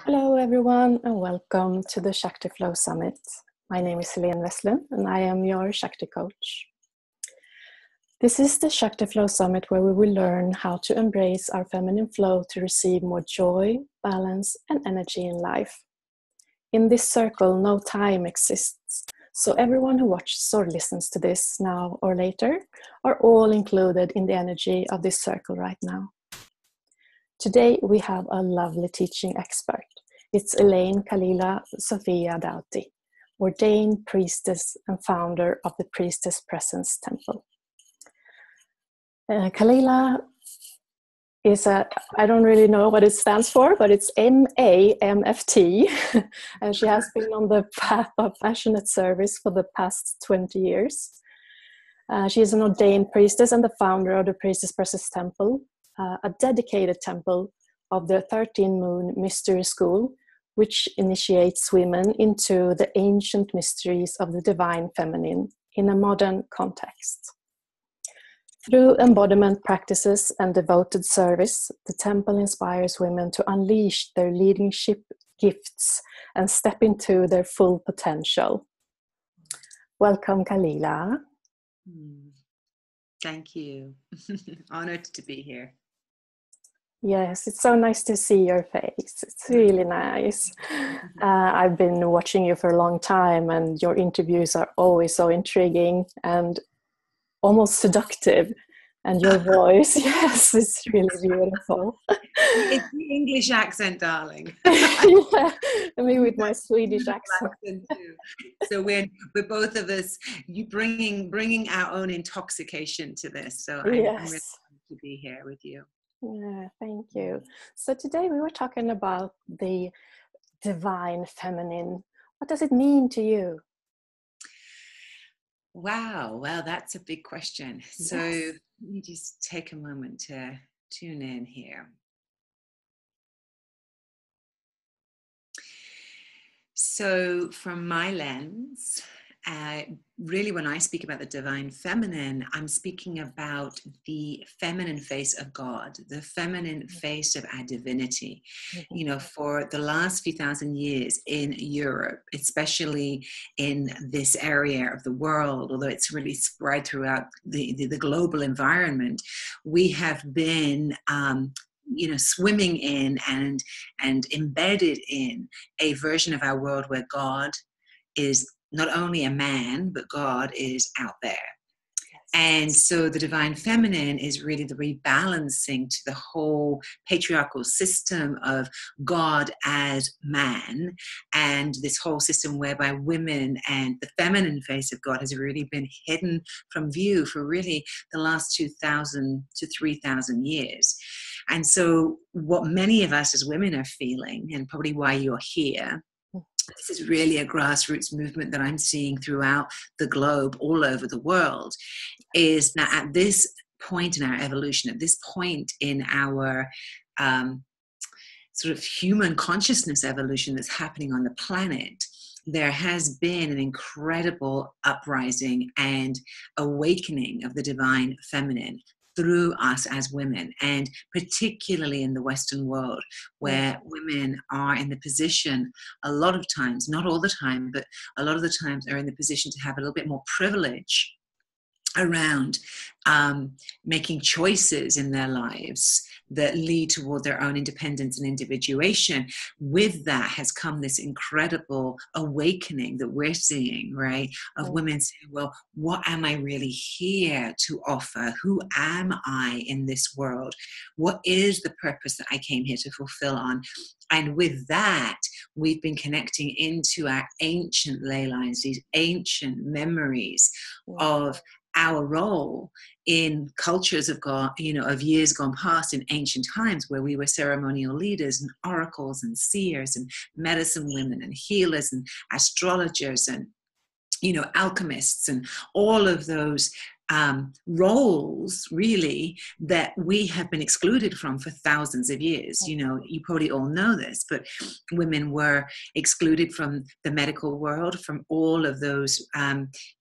Hello everyone and welcome to the Shakti Flow Summit. My name is Elayne and I am your Shakti coach. This is the Shakti Flow Summit where we will learn how to embrace our feminine flow to receive more joy, balance and energy in life. In this circle, no time exists, so everyone who watches or listens to this now or later are all included in the energy of this circle right now. Today we have a lovely teaching expert. It's Elayne, Kalila, Sophia, Doughty, ordained priestess and founder of the Priestess Presence Temple. Kalila is I don't really know what it stands for, but it's MAMFT, and she has been on the path of passionate service for the past 20 years. She is an ordained priestess and the founder of the Priestess Presence Temple, a dedicated temple of the 13 Moon Mystery School, which initiates women into the ancient mysteries of the divine feminine in a modern context. Through embodiment practices and devoted service, the temple inspires women to unleash their leadership gifts and step into their full potential. Welcome, Kalila. Thank you. Honored to be here. Yes, it's so nice to see your face. It's really nice. I've been watching you for a long time and your interviews are always so intriguing and almost seductive. And your voice, yes, it's really beautiful. It's the English accent, darling. Yeah, me with my Swedish accent. Too. So we're both of us, you bringing our own intoxication to this. So I'm really happy to be here with you. Yeah, thank you. So today we were talking about the divine feminine. What does it mean to you? Wow, well, that's a big question. Yes. So let me just take a moment to tune in here. So from my lens, really when I speak about the divine feminine, I'm speaking about the feminine face of God, the feminine face of our divinity. Mm-hmm. You know, for the last few thousand years in Europe, especially in this area of the world, although it's really spread throughout the global environment, we have been swimming in and embedded in a version of our world where God is not only a man, but God is out there. Yes. And so the divine feminine is really the rebalancing to the whole patriarchal system of God as man, and this whole system whereby women and the feminine face of God has really been hidden from view for really the last 2,000 to 3,000 years. And so what many of us as women are feeling, and probably why you're here, this is really a grassroots movement that I'm seeing throughout the globe, all over the world, is that at this point in our evolution, at this point in our sort of human consciousness evolution that's happening on the planet, there has been an incredible uprising and awakening of the divine feminine through us as women, and particularly in the Western world, where women are in the position, a lot of times, not all the time, but a lot of the times are in the position to have a little bit more privilege around making choices in their lives that lead toward their own independence and individuation. With that has come this incredible awakening that we're seeing, right? Of women saying, well, what am I really here to offer? Who am I in this world? What is the purpose that I came here to fulfill on? And with that, we've been connecting into our ancient ley lines, these ancient memories of our role in cultures of God, of years gone past in ancient times, where we were ceremonial leaders and oracles and seers and medicine women and healers and astrologers and alchemists and all of those roles really that we have been excluded from for thousands of years. You know, you probably all know this, but women were excluded from the medical world, from all of those,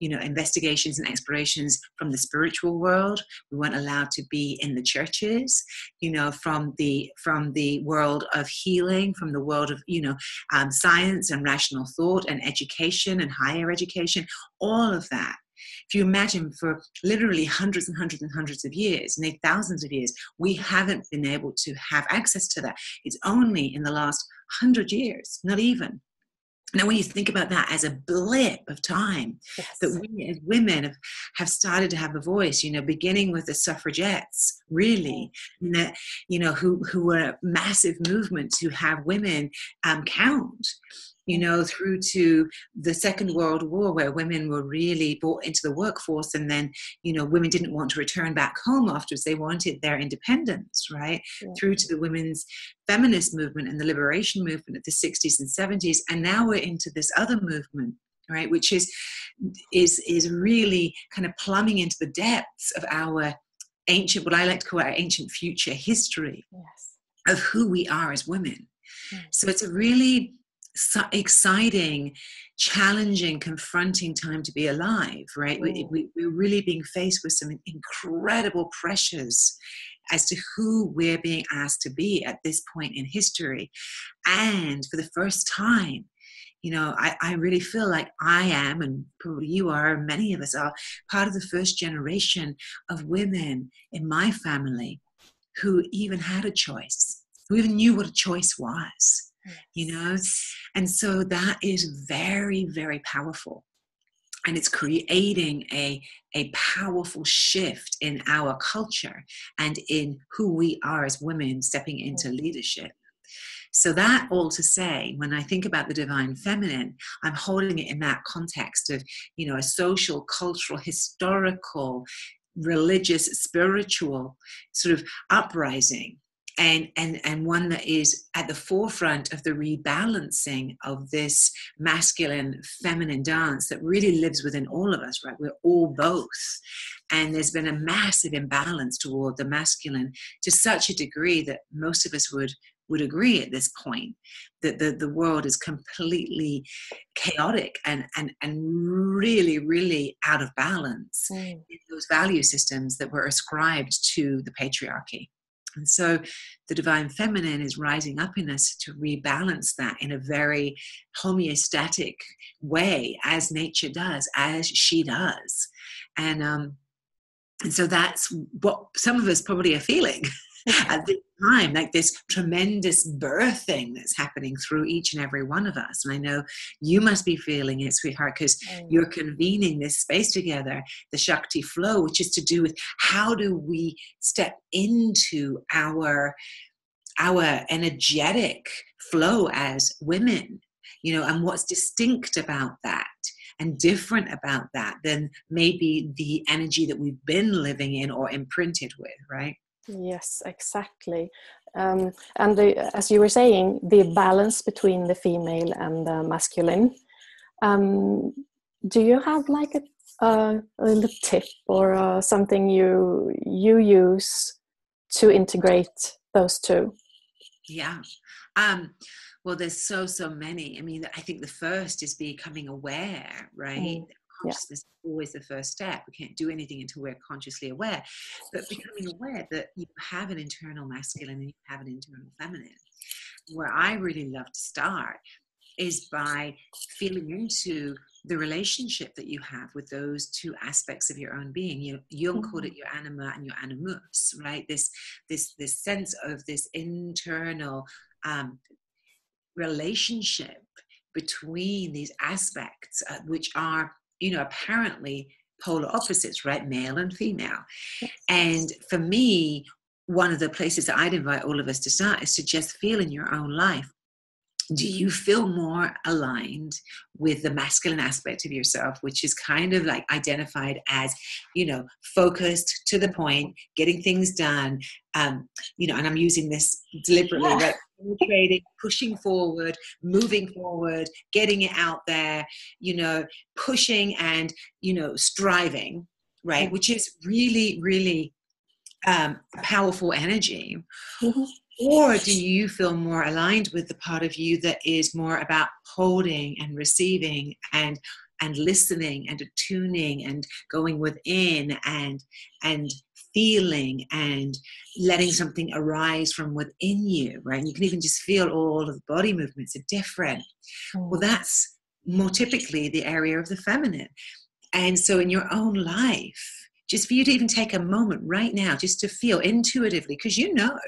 investigations and explorations, from the spiritual world. We weren't allowed to be in the churches, from the world of healing, from the world of, science and rational thought and education and higher education, all of that. If you imagine, for literally hundreds and hundreds and hundreds of years, maybe thousands of years, we haven't been able to have access to that. It's only in the last 100 years, not even. Now, when you think about that as a blip of time, that we as women have started to have a voice, beginning with the suffragettes, really, who were a massive movement to have women count. Through to the Second World War, where women were really brought into the workforce, and then, women didn't want to return back home afterwards. They wanted their independence, right? Yeah. Through to the women's feminist movement and the liberation movement of the 60s and 70s. And now we're into this other movement, right? Which is really kind of plumbing into the depths of our ancient, what I like to call our ancient future history of who we are as women. So it's a really exciting, challenging, confronting time to be alive, right? We're really being faced with some incredible pressures as to who we're being asked to be at this point in history. And for the first time, I really feel like I am, and probably you are, many of us are, part of the first generation of women in my family who even had a choice, who even knew what a choice was. And so that is very, very powerful. And it's creating a powerful shift in our culture and in who we are as women stepping into leadership. So that all to say, when I think about the divine feminine, I'm holding it in that context of, a social, cultural, historical, religious, spiritual sort of uprising. And one that is at the forefront of the rebalancing of this masculine feminine dance that really lives within all of us, right? We're all both. And there's been a massive imbalance toward the masculine to such a degree that most of us would agree at this point that the world is completely chaotic and really, really out of balance in those value systems that were ascribed to the patriarchy. And so the divine feminine is rising up in us to rebalance that in a very homeostatic way, as nature does, as she does. And so that's what some of us probably are feeling at this time, like this tremendous birthing that's happening through each and every one of us. And I know you must be feeling it, sweetheart, because you're convening this space together, the Shakti flow, which is to do with how do we step into our energetic flow as women, and what's distinct about that and different about that than maybe the energy that we've been living in or imprinted with, right? Yes, exactly. And as you were saying, the balance between the female and the masculine. Do you have like a little tip or something you use to integrate those two? Yeah. Well, there's so many. I mean, I think the first is becoming aware, right? Consciousness is always the first step. We can't do anything until we're consciously aware. But becoming aware that you have an internal masculine and you have an internal feminine. Where I really love to start is by feeling into the relationship that you have with those two aspects of your own being. Jung called it your anima and your animus, right? This sense of this internal relationship between these aspects, which are, apparently polar opposites, right? Male and female. And for me, one of the places that I'd invite all of us to start is to just feel in your own life. Do you feel more aligned with the masculine aspect of yourself, which is kind of like identified as, focused, to the point, getting things done, and I'm using this deliberately, right? Penetrating, pushing forward, moving forward, getting it out there, pushing and, striving, right? Which is really, really a powerful energy. Or do you feel more aligned with the part of you that is more about holding and receiving and listening and attuning and going within and feeling and letting something arise from within you, right? And you can even just feel all of the body movements are different. Well, that's more typically the area of the feminine. And so in your own life, just for you to even take a moment right now, just to feel intuitively, because you know,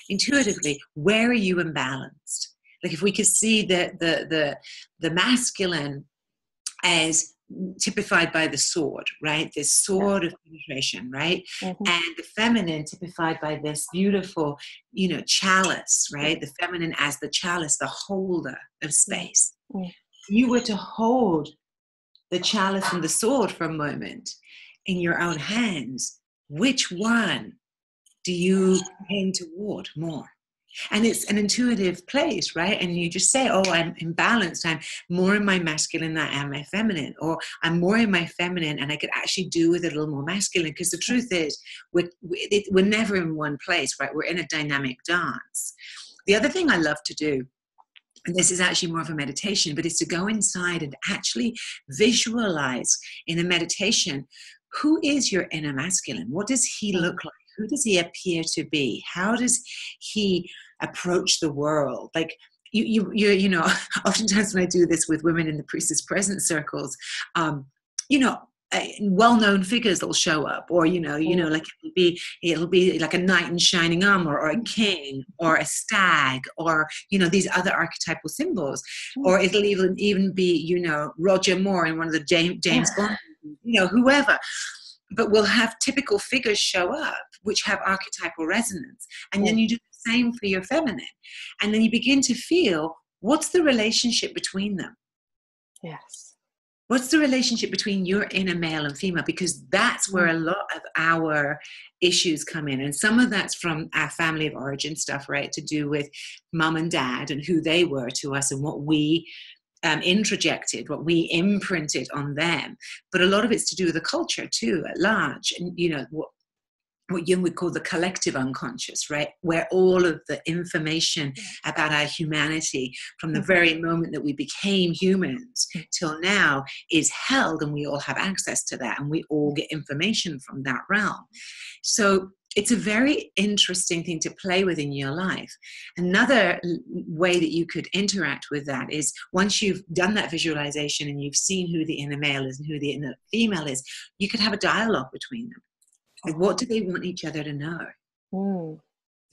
intuitively, where are you imbalanced? Like if we could see the masculine as typified by the sword, right? This sword of penetration, right? And the feminine typified by this beautiful, chalice, right? The feminine as the chalice, the holder of space. You were to hold the chalice and the sword for a moment in your own hands. Which one do you tend toward more? And it's an intuitive place, right? And you just say, oh, I'm imbalanced. I'm more in my masculine than I am my feminine. Or I'm more in my feminine and I could actually do with it a little more masculine. Because the truth is, we're never in one place, right? We're in a dynamic dance. The other thing I love to do, and this is actually more of a meditation, but it's to go inside and actually visualize in a meditation, who is your inner masculine? What does he look like? Who does he appear to be? How does he approach the world? Like you know, oftentimes when I do this with women in the Priestess presence circles, well-known figures will show up, or like it'll be like a knight in shining armor, or a king, or a stag, or these other archetypal symbols, or it'll even be Roger Moore in one of the James Bond, whoever. But we'll have typical figures show up which have archetypal resonance, and then you do the same for your feminine, and then you begin to feel, what's the relationship between them? Yes. What's the relationship between your inner male and female? Because that's where a lot of our issues come in. And some of that's from our family of origin stuff, right? To do with mom and dad and who they were to us and what we introjected, what we imprinted on them. But a lot of it's to do with the culture too, at large. And, what Jung would call the collective unconscious, right? Where all of the information about our humanity from the very moment that we became humans till now is held, and we all have access to that, and we all get information from that realm. So it's a very interesting thing to play with in your life. Another way that you could interact with that is, once you've done that visualization and you've seen who the inner male is and who the inner female is, you could have a dialogue between them. Like, what do they want each other to know?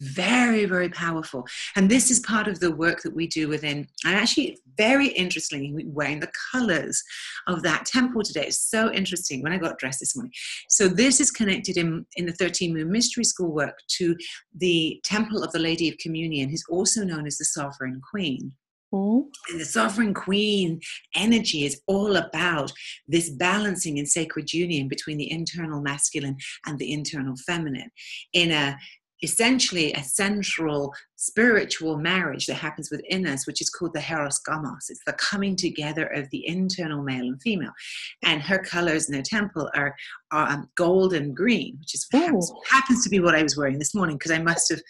Very, very powerful. And this is part of the work that we do within, and actually very interestingly, wearing the colors of that temple today. It's so interesting when I got dressed this morning. So this is connected in the 13 Moon Mystery School work to the Temple of the Lady of Communion, who's also known as the Sovereign Queen. And the Sovereign Queen energy is all about this balancing and sacred union between the internal masculine and the internal feminine in essentially a central spiritual marriage that happens within us, which is called the Heros Gamos. It's the coming together of the internal male and female. And her colors in her temple are gold and green, which happens to be what I was wearing this morning, because I must have.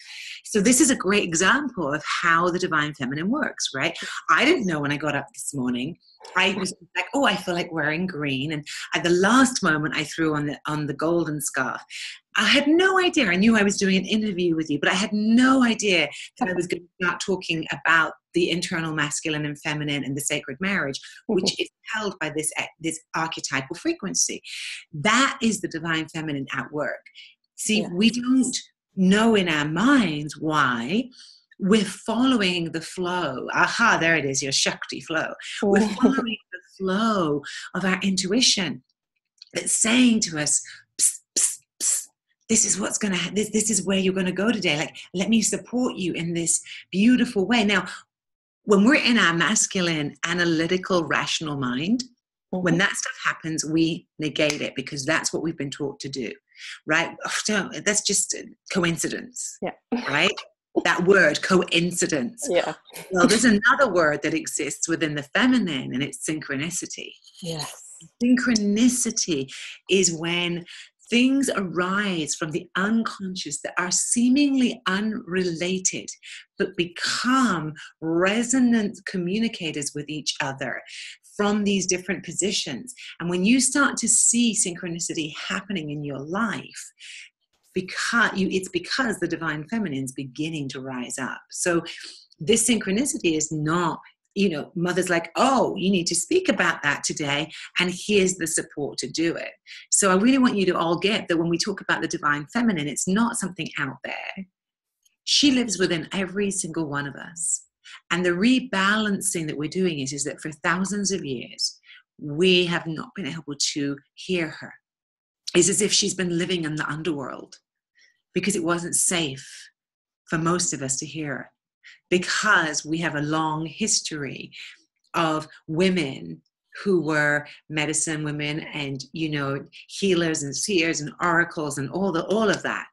So this is a great example of how the divine feminine works, right? I didn't know when I got up this morning. I was like, oh, I feel like wearing green. And at the last moment, I threw on the golden scarf. I had no idea. I knew I was doing an interview with you, but I had no idea that I was going to start talking about the internal masculine and feminine and the sacred marriage, which is held by this archetypal frequency. That is the divine feminine at work. See, we don't know in our minds why. We're following the flow. Aha, there it is, your Shakti flow. We're following the flow of our intuition. It's saying to us, psst, psst, psst, this is what's going to, this is where you're going to go today. Like, let me support you in this beautiful way. Now, when we're in our masculine, analytical, rational mind, when that stuff happens, we negate it, because that's what we've been taught to do, right? Oh, that's just a coincidence, right? That word, coincidence. Well, there's another word that exists within the feminine, and it's synchronicity. Synchronicity is when things arise from the unconscious that are seemingly unrelated, but become resonant communicators with each other from these different positions. And when you start to see synchronicity happening in your life, it's because the divine feminine is beginning to rise up. So this synchronicity is not, mother's like, oh, you need to speak about that today, and here's the support to do it. So I really want you to all get that when we talk about the divine feminine, it's not something out there. She lives within every single one of us. And the rebalancing that we're doing is that for thousands of years, we have not been able to hear her. It's as if she's been living in the underworld because it wasn't safe for most of us to hear her, because we have a long history of women who were medicine women and, healers and seers and oracles and all of that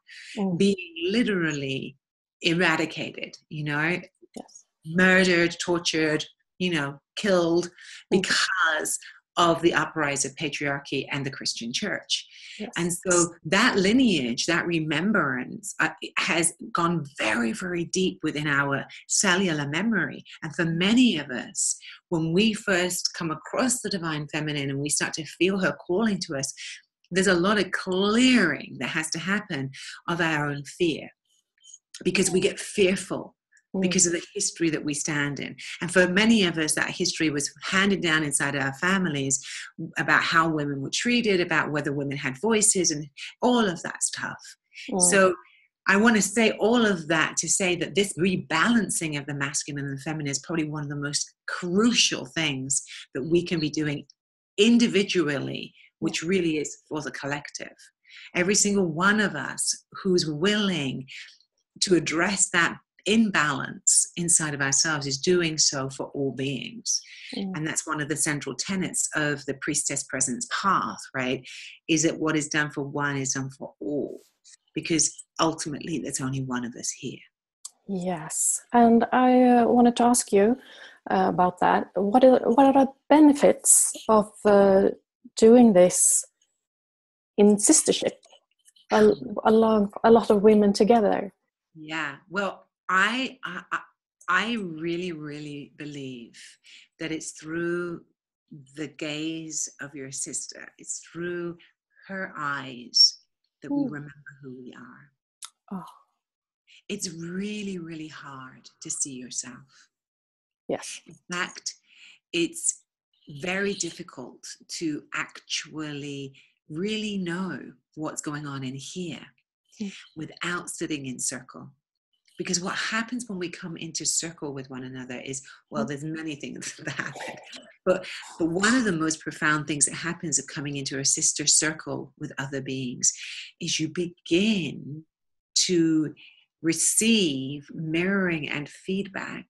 being literally eradicated, yes. Murdered, tortured, killed because of the uprise of patriarchy and the Christian church. Yes. And so that lineage, that remembrance has gone very, very deep within our cellular memory. And for many of us, when we first come across the divine feminine and we start to feel her calling to us, there's a lot of clearing that has to happen of our own fear, because we get fearful because of the history that we stand in. And for many of us, that history was handed down inside our families about how women were treated, about whether women had voices and all of that stuff. So I want to say all of that to say that this rebalancing of the masculine and the feminine is probably one of the most crucial things that we can be doing individually, which really is for the collective. Every single one of us who's willing to address that imbalance inside of ourselves is doing so for all beings. And that's one of the central tenets of the Priestess Presence path, right? Is that what is done for one is done for all, because ultimately there's only one of us here. Yes, and I wanted to ask you about that. What are the benefits of doing this in sistership? A lot of women together. Yeah, well, I really, really believe that it's through the gaze of your sister, it's through her eyes that we remember who we are. Oh. It's really, really hard to see yourself. Yes. In fact, it's very difficult to actually really know what's going on in here without sitting in circle. Because what happens when we come into circle with one another is, well, there's many things that happen. But one of the most profound things that happens of coming into a sister circle with other beings is you begin to receive mirroring and feedback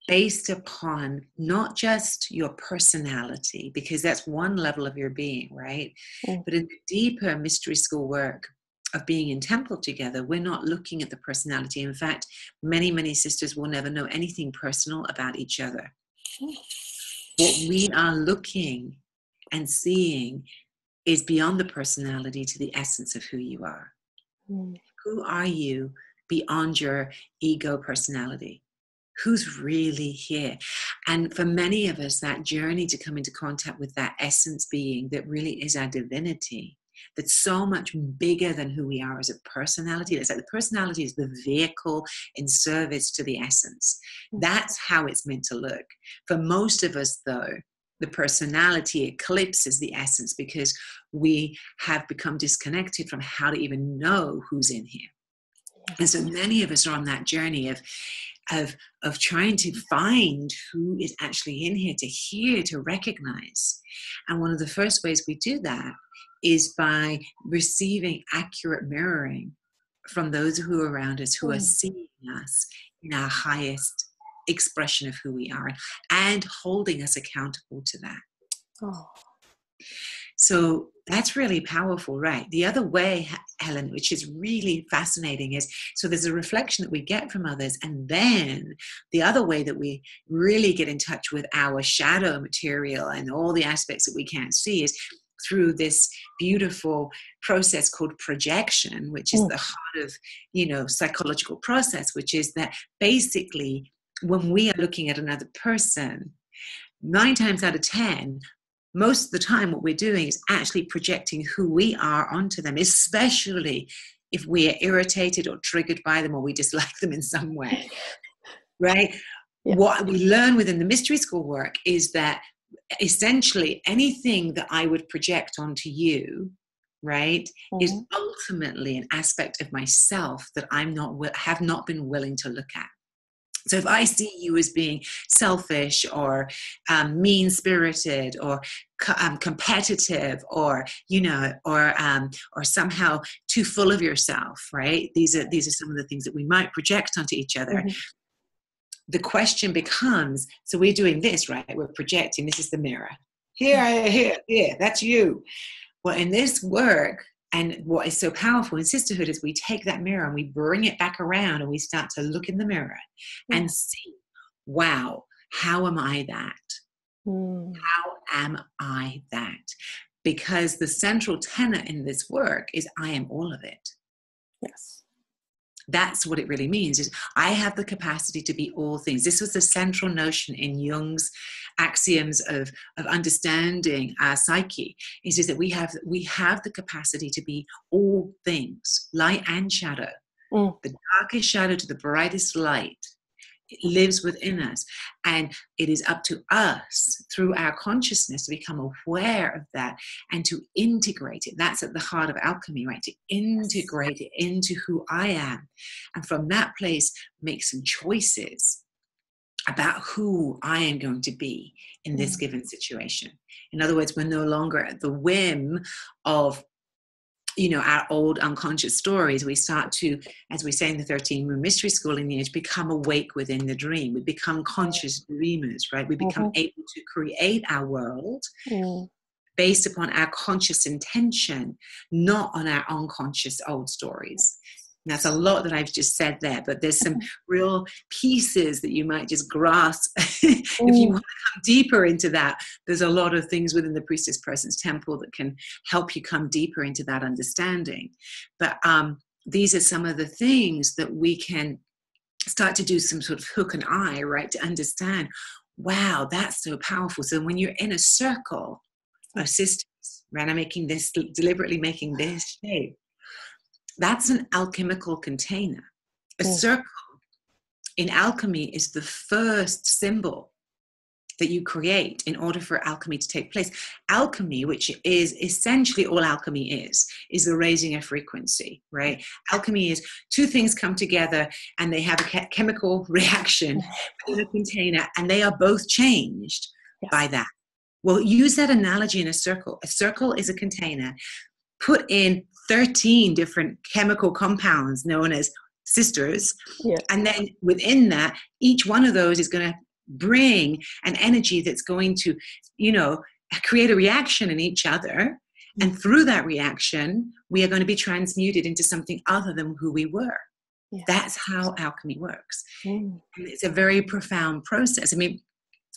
based upon not just your personality, because that's one level of your being, right? But in the deeper mystery school work of being in temple together, we're not looking at the personality. In fact, many, many sisters will never know anything personal about each other. What we are looking and seeing is beyond the personality to the essence of who you are. Who are you beyond your ego personality? Who's really here? And for many of us, that journey to come into contact with that essence being that really is our divinity, that's so much bigger than who we are as a personality. It's like the personality is the vehicle in service to the essence. That's how it's meant to look. For most of us, though, the personality eclipses the essence because we have become disconnected from how to even know who's in here. And so many of us are on that journey of trying to find who is actually in here, to hear, to recognize. And one of the first ways we do that is by receiving accurate mirroring from those who are around us, who are seeing us in our highest expression of who we are and holding us accountable to that. So that's really powerful, right? The other way, Helen, which is really fascinating, is so there's a reflection that we get from others. And then the other way that we really get in touch with our shadow material and all the aspects that we can't see is through this beautiful process called projection, which is the heart of, psychological process, which is that basically when we are looking at another person, 9 times out of 10, most of the time what we're doing is actually projecting who we are onto them, especially if we are irritated or triggered by them or we dislike them in some way, right? Yeah. What we learn within the mystery school work is that essentially anything that I would project onto you, right, is ultimately an aspect of myself that have not been willing to look at. So if I see you as being selfish or mean-spirited or competitive or somehow too full of yourself, right? These are some of the things that we might project onto each other. The question becomes, so we're doing this, right? We're projecting. This is the mirror. Here, that's you. Well, in this work, and what is so powerful in sisterhood is we take that mirror and we bring it back around and we start to look in the mirror and see, wow, how am I that? How am I that? Because the central tenet in this work is I am all of it. Yes. That's what it really means, is I have the capacity to be all things. This was the central notion in Jung's axioms of understanding our psyche, is that we have the capacity to be all things, light and shadow. The darkest shadow to the brightest light. It lives within us. And it is up to us through our consciousness to become aware of that and to integrate it. That's at the heart of alchemy, right? To integrate it into who I am. And from that place, make some choices about who I am going to be in this given situation. In other words, we're no longer at the whim of our old unconscious stories. We start to, as we say in the 13-room mystery school lineage, become awake within the dream. We become conscious dreamers, right? We become able to create our world based upon our conscious intention, not on our unconscious old stories. And that's a lot that I've just said there, but there's some real pieces that you might just grasp. If you want to come deeper into that, there's a lot of things within the Priestess Presence Temple that can help you come deeper into that understanding. But these are some of the things that we can start to do some sort of hook and eye, right, to understand, wow, that's so powerful. So when you're in a circle of sisters, right, I'm deliberately making this shape, that's an alchemical container. A circle in alchemy is the first symbol that you create in order for alchemy to take place. Alchemy, which is essentially all alchemy is the raising of frequency, right? Alchemy is 2 things come together and they have a chemical reaction in a container, and they are both changed by that. Well, use that analogy in a circle. A circle is a container. Put in 13 different chemical compounds known as sisters. And then within that, each one of those is going to bring an energy that's going to, create a reaction in each other. And through that reaction, we are going to be transmuted into something other than who we were. That's how alchemy works. And it's a very profound process. I mean,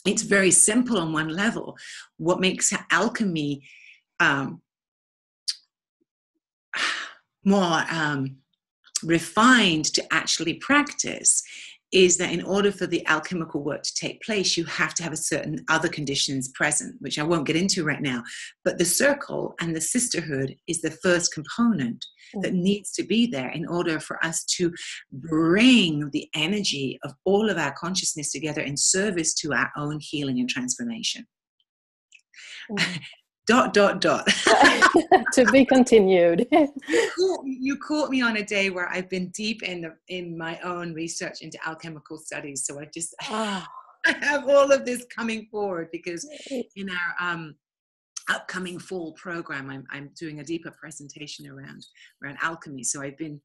it's very simple on one level. What makes alchemy more refined to actually practice is that in order for the alchemical work to take place, you have to have a certain other conditions present, which I won't get into right now. But the circle and the sisterhood is the first component that needs to be there in order for us to bring the energy of all of our consciousness together in service to our own healing and transformation. To be continued. You caught me on a day where I've been deep in my own research into alchemical studies. So I have all of this coming forward because in our upcoming fall program, I'm doing a deeper presentation around alchemy. So I've been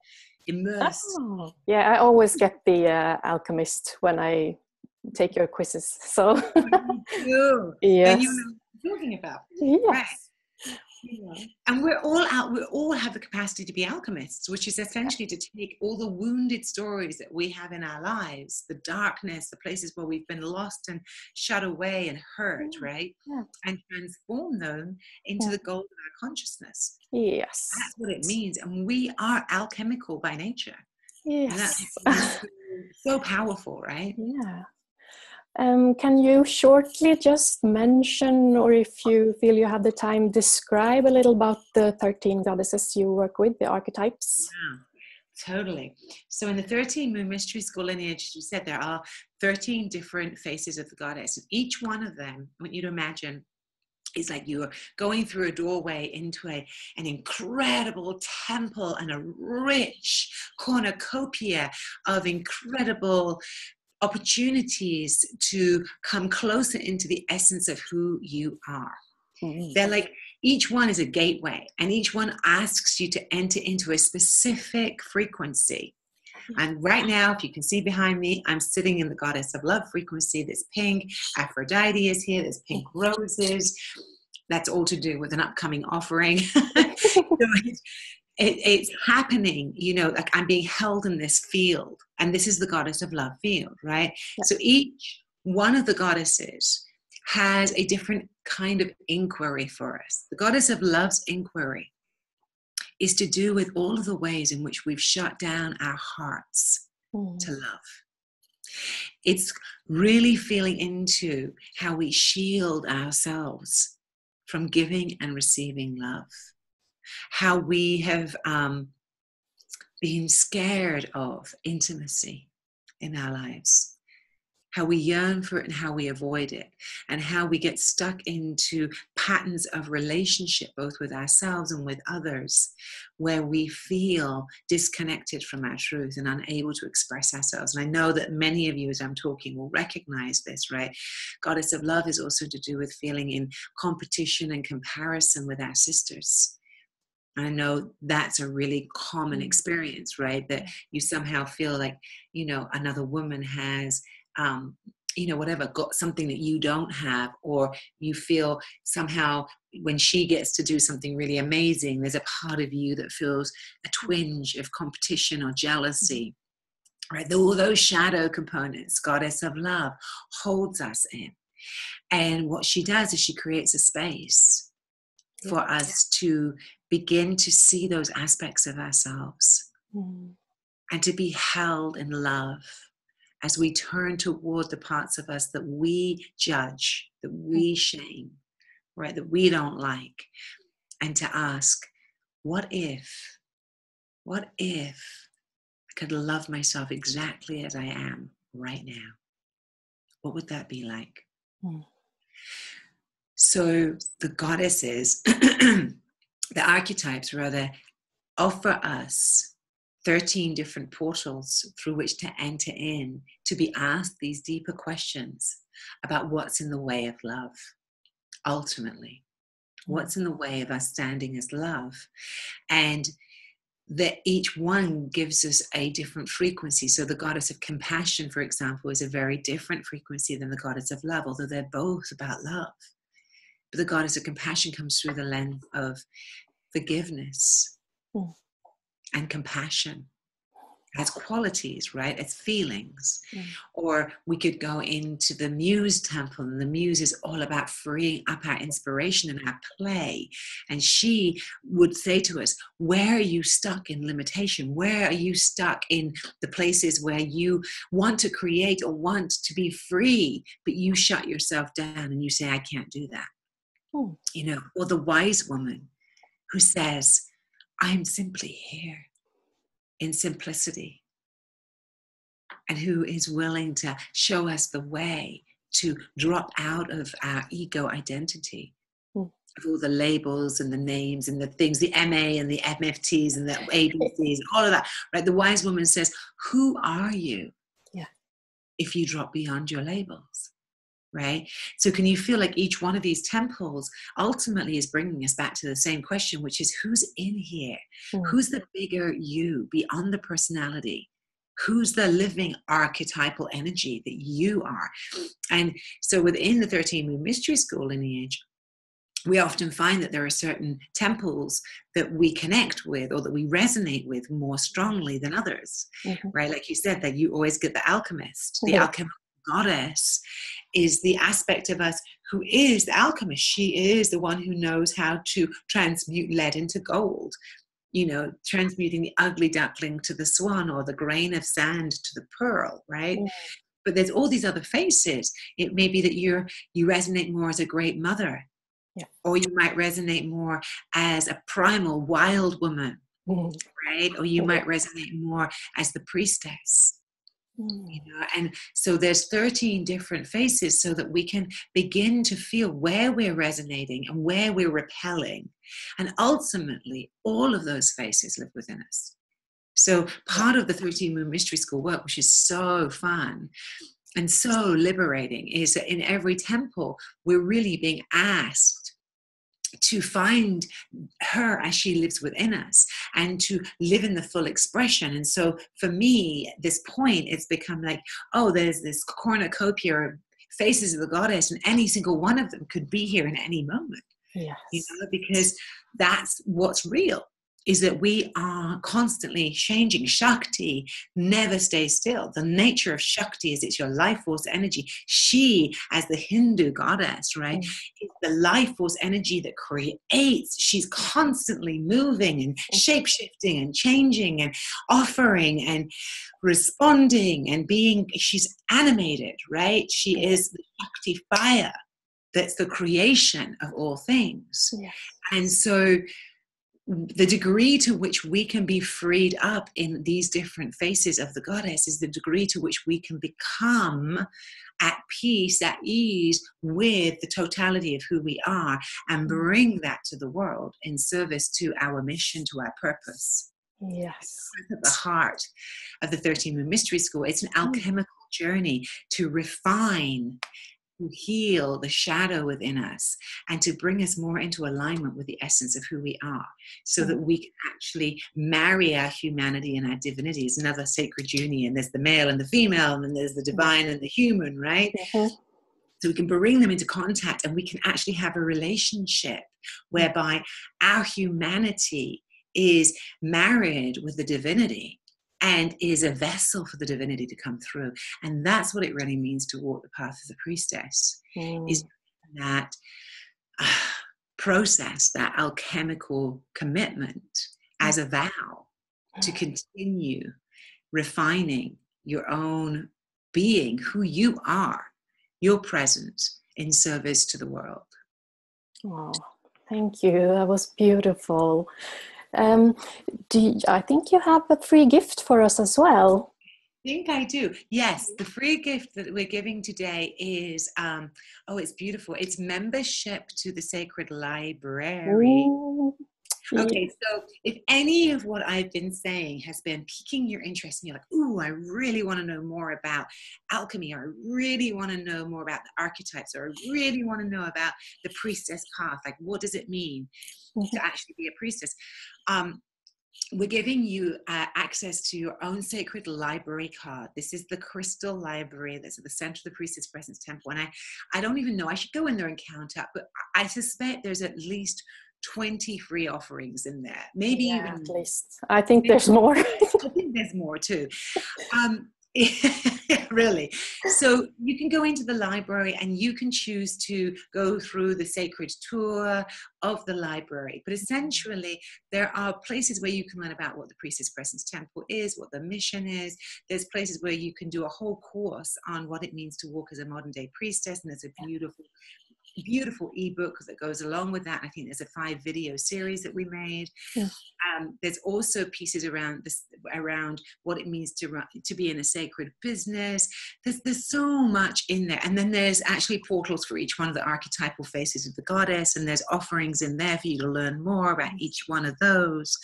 immersed. I always get the alchemist when I take your quizzes. So Yes. And you know what I'm talking about. Yes. Right. Yeah. And we all have the capacity to be alchemists, which is essentially to take all the wounded stories that we have in our lives, the darkness, the places where we've been lost and shut away and hurt, right? Yeah. And transform them into the gold of our consciousness. Yes. That's what it means. And we are alchemical by nature. Yes. And that's so powerful, right? Yeah. Can you shortly just mention, or if you feel you have the time, describe a little about the 13 goddesses you work with, the archetypes? Yeah, totally. So in the 13 Moon Mystery School lineage, as you said, there are 13 different faces of the goddess. And each one of them, I want you to imagine, is like you are going through a doorway into an incredible temple and a rich cornucopia of incredible opportunities to come closer into the essence of who you are. They're like, each one is a gateway, and each one asks you to enter into a specific frequency. And right now, if you can see behind me, I'm sitting in the Goddess of Love frequency. There's pink. Aphrodite is here. There's pink roses. That's all to do with an upcoming offering. So it's happening, you know, like I'm being held in this field, and this is the Goddess of Love field, right? Yeah. So each one of the goddesses has a different kind of inquiry for us. The Goddess of Love's inquiry is to do with all of the ways in which we've shut down our hearts to love. It's really feeling into how we shield ourselves from giving and receiving love. How we have been scared of intimacy in our lives, how we yearn for it and how we avoid it, and how we get stuck into patterns of relationship, both with ourselves and with others, where we feel disconnected from our truth and unable to express ourselves. And I know that many of you, as I'm talking, will recognize this, right? Goddess of Love is also to do with feeling in competition and comparison with our sisters. I know that's a really common experience, right? That you somehow feel like, you know, another woman has, you know, whatever, got something that you don't have, or you feel somehow when she gets to do something really amazing, there's a part of you that feels a twinge of competition or jealousy, right? All those shadow components, Goddess of Love holds us in. And what she does is she creates a space for us to begin to see those aspects of ourselves and to be held in love as we turn toward the parts of us that we judge, that we shame, right, that we don't like, and to ask, what if I could love myself exactly as I am right now? What would that be like? So the goddesses, the archetypes rather, offer us 13 different portals through which to enter in, to be asked these deeper questions about what's in the way of love, ultimately. What's in the way of us standing as love? And that each one gives us a different frequency. So the Goddess of Compassion, for example, is a very different frequency than the Goddess of Love, although they're both about love. But the Goddess of Compassion comes through the lens of forgiveness and compassion as qualities, right? As feelings. Or we could go into the Muse temple, and the Muse is all about freeing up our inspiration and our play. And she would say to us, where are you stuck in limitation? Where are you stuck in the places where you want to create or want to be free, but you shut yourself down and you say, I can't do that. You know, or the wise woman who says, I'm simply here in simplicity, and who is willing to show us the way to drop out of our ego identity, of all the labels and the names and the things, the MA and the MFTs and the ABCs and all of that, right? The wise woman says, who are you if you drop beyond your labels? Right? So can you feel like each one of these temples ultimately is bringing us back to the same question, which is, who's in here? Who's the bigger you beyond the personality? Who's the living archetypal energy that you are? And so within the 13 Moon Mystery School lineage, we often find that there are certain temples that we connect with or that we resonate with more strongly than others, right? Like you said, that you always get the alchemist, the alchemical goddess is the aspect of us who is the alchemist. She is the one who knows how to transmute lead into gold, you know, transmuting the ugly duckling to the swan or the grain of sand to the pearl, right? But there's all these other faces. It may be that you resonate more as a great mother, or you might resonate more as a primal wild woman, right? Or you might resonate more as the priestess. You know, and so there's 13 different faces so that we can begin to feel where we're resonating and where we're repelling. And ultimately, all of those faces live within us. So part of the 13 Moon Mystery School work, which is so fun and so liberating, is that in every temple, we're really being asked to find her as she lives within us and to live in the full expression. And so for me, at this point, it's become like, oh, there's this cornucopia of faces of the goddess, and any single one of them could be here in any moment. Yes. You know, because that's what's real, is that we are constantly changing. Shakti never stays still. The nature of Shakti is it's your life force energy. She, as the Hindu goddess, right, is the life force energy that creates. She's constantly moving and shape-shifting and changing and offering and responding and being, she's animated, right? She is the Shakti fire that's the creation of all things. Yes. And so the degree to which we can be freed up in these different faces of the goddess is the degree to which we can become at peace, at ease with the totality of who we are, and bring that to the world in service to our mission, to our purpose. Yes. At the heart of the 13 Moon Mystery School, it's an alchemical journey to refine, to heal the shadow within us, and to bring us more into alignment with the essence of who we are, so that we can actually marry our humanity and our divinity. It's another sacred union. There's the male and the female, and then there's the divine and the human, right? So we can bring them into contact, and we can actually have a relationship whereby our humanity is married with the divinity and is a vessel for the divinity to come through. And that's what it really means to walk the path as a priestess, is that process, that alchemical commitment as a vow to continue refining your own being, who you are, your presence in service to the world. Oh, thank you. That was beautiful. I think you have a free gift for us as well. I think I do. Yes, the free gift that we're giving today is, it's beautiful. It's membership to the Sacred Library. Ooh, okay, so if any of what I've been saying has been piquing your interest and you're like, ooh, I really want to know more about alchemy, or I really want to know more about the archetypes, or I really want to know about the priestess path, like what does it mean to actually be a priestess? We're giving you access to your own sacred library card. This is the crystal library that's at the center of the Priestess Presence Temple. And I don't even know, I should go in there and count up, but I suspect there's at least 20 free offerings in there. Maybe even at least. I think there's more. I think there's more too. Really. So you can go into the library and you can choose to go through the sacred tour of the library. But essentially, there are places where you can learn about what the Priestess Presence Temple is, what the mission is. There's places where you can do a whole course on what it means to walk as a modern day priestess. And there's a beautiful ebook that goes along with that. I think there's a 5-video series that we made. There's also pieces around this, around what it means to be in a sacred business. There's so much in there. And then there's actually portals for each one of the archetypal faces of the goddess, and there's offerings in there for you to learn more about each one of those.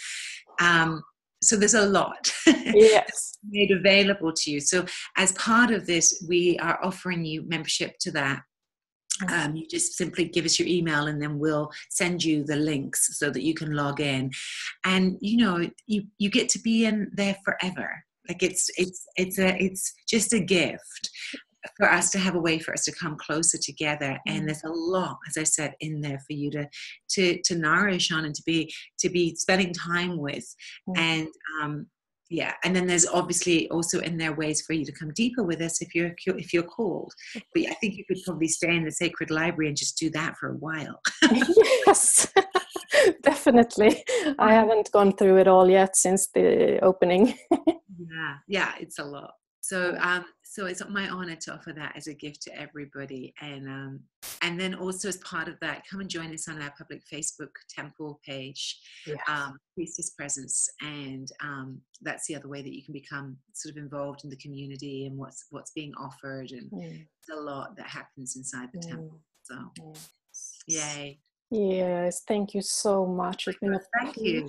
So there's a lot made available to you. So as part of this, we are offering you membership to that. You just simply give us your email, and then we'll send you the links so that you can log in, and you get to be in there forever. Like it's just a gift. for us to have a way for us to come closer together. And there's a lot, as I said, in there for you to nourish on and to be spending time with. And yeah, and then there's obviously also in there ways for you to come deeper with us if you're called. But I think you could probably stay in the sacred library and just do that for a while. Yes, definitely. I haven't gone through it all yet since the opening. Yeah, it's a lot. So so it's my honor to offer that as a gift to everybody. And then also as part of that, come and join us on our public Facebook temple page, Priestess Presence. And that's the other way that you can become sort of involved in the community and what's being offered. And there's a lot that happens inside the temple. So yay. Yes, thank you so much. It's been a Thank you.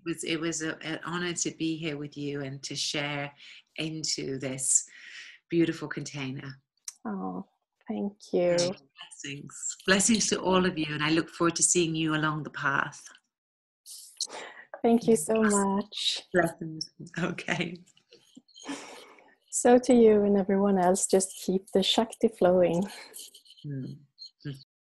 It was an honor to be here with you and to share into this beautiful container. Oh, thank you. Blessings to all of you, and I look forward to seeing you along the path. Thank you so much. Blessings. Okay. So to you and everyone else, just keep the Shakti flowing.